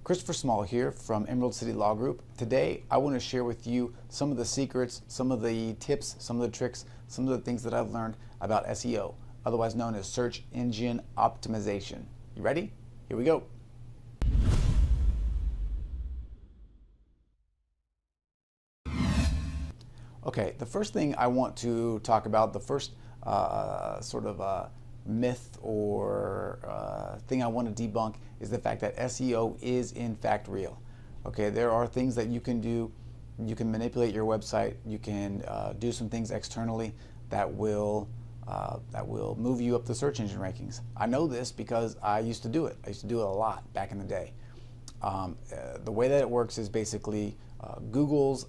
Christopher Small here from Emerald City Law Group. Today I want to share with you some of the secrets, some of the tips, some of the tricks, some of the things that I've learned about SEO, otherwise known as search engine optimization. You ready? Here we go. Okay, the first thing I want to talk about, the first myth or thing I want to debunk is the fact that SEO is in fact real. Okay, there are things that you can do. You can manipulate your website. You can do some things externally that will move you up the search engine rankings. I know this because I used to do it. I used to do it a lot back in the day. The way that it works is basically Google's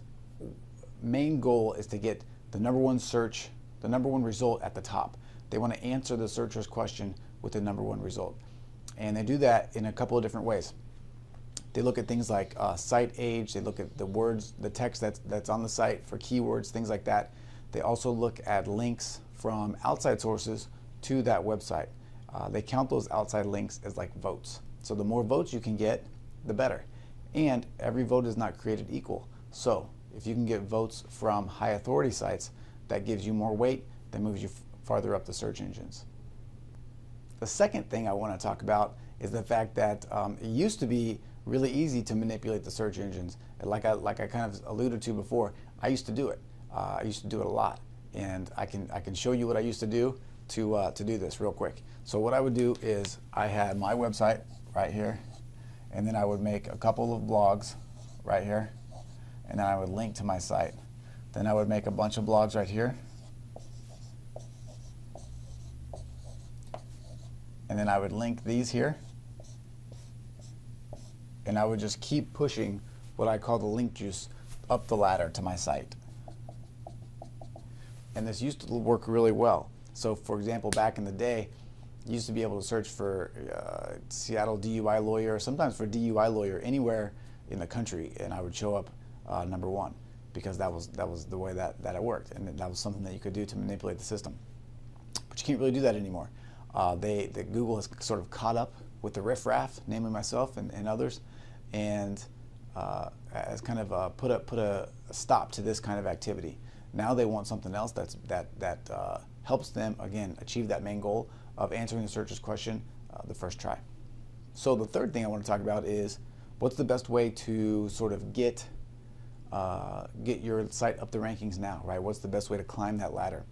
main goal is to get the number one result at the top. They want to answer the searcher's question with the number one result. And they do that in a couple of different ways. They look at things like site age, they look at the words, the text that's on the site for keywords, things like that. They also look at links from outside sources to that website. They count those outside links as like votes. So the more votes you can get, the better. And every vote is not created equal. So if you can get votes from high authority sites, that gives you more weight, that moves you farther up the search engines. The second thing I want to talk about is the fact that it used to be really easy to manipulate the search engines. Like I kind of alluded to before, I used to do it. I used to do it a lot, and I can show you what I used to do to do this real quick. So what I would do is I had my website right here, and then I would make a couple of blogs right here, and then I would link to my site. Then I would make a bunch of blogs right here, and then I would link these here, and I would just keep pushing what I call the link juice up the ladder to my site. And this used to work really well. So for example, back in the day, you used to be able to search for Seattle DUI lawyer, sometimes for DUI lawyer anywhere in the country, and I would show up number one, because that was the way that it worked, and that was something that you could do to manipulate the system. But you can't really do that anymore. Google has sort of caught up with the riffraff, namely myself and others, and has kind of put a stop to this kind of activity. Now they want something else that helps them again achieve that main goal of answering the searcher's question the first try. So the third thing I want to talk about is what's the best way to sort of get your site up the rankings now, right? What's the best way to climb that ladder?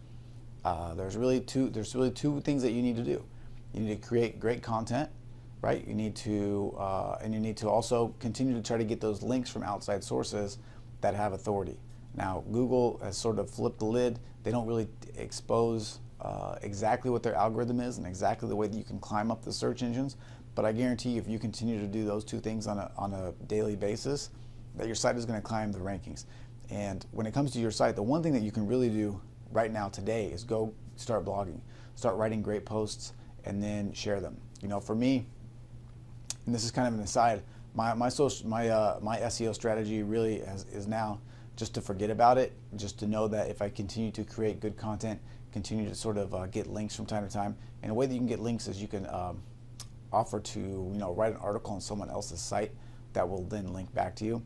There's really two things that you need to do. You need to create great content, right? You need to and you need to also continue to try to get those links from outside sources that have authority. Now, Google has sort of flipped the lid. They don't really expose exactly what their algorithm is and exactly the way that you can climb up the search engines. But I guarantee you, if you continue to do those two things on a daily basis, that your site is going to climb the rankings. And when it comes to your site, the one thing that you can really do right now today is go start blogging, start writing great posts, and then share them. You know, for me, and this is kind of an aside, my SEO strategy really is now just to forget about it, just to know that if I continue to create good content, continue to sort of get links from time to time. And the way that you can get links is you can offer to write an article on someone else's site that will then link back to you.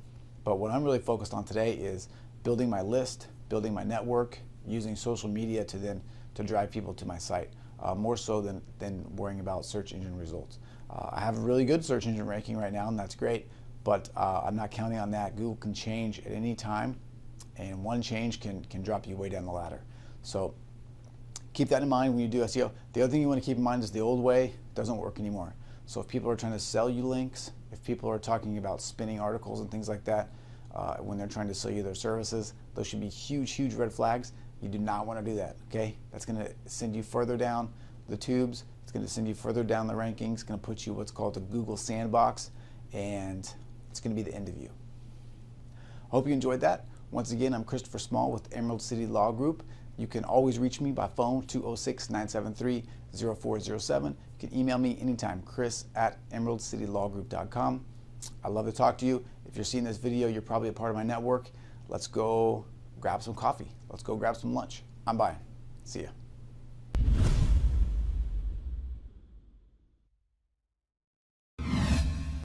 But what I'm really focused on today is building my list, building my network, using social media to drive people to my site, more so than worrying about search engine results. I have a really good search engine ranking right now, and that's great, but I'm not counting on that. Google can change at any time, and one change can drop you way down the ladder. So keep that in mind when you do SEO. The other thing you want to keep in mind is the old way doesn't work anymore. So if people are trying to sell you links, if people are talking about spinning articles and things like that, when they're trying to sell you their services, those should be huge red flags. You do not want to do that, okay? That's going to send you further down the tubes. It's going to send you further down the rankings. It's going to put you what's called a Google sandbox, and it's going to be the end of you. Hope you enjoyed that. Once again, I'm Christopher Small with Emerald City Law Group. You can always reach me by phone, 206-973-0407. You can email me anytime, chris@emeraldcitylawgroup.com. I'd love to talk to you. If you're seeing this video, you're probably a part of my network. Let's go grab some coffee. Let's go grab some lunch. I'm bye. See ya.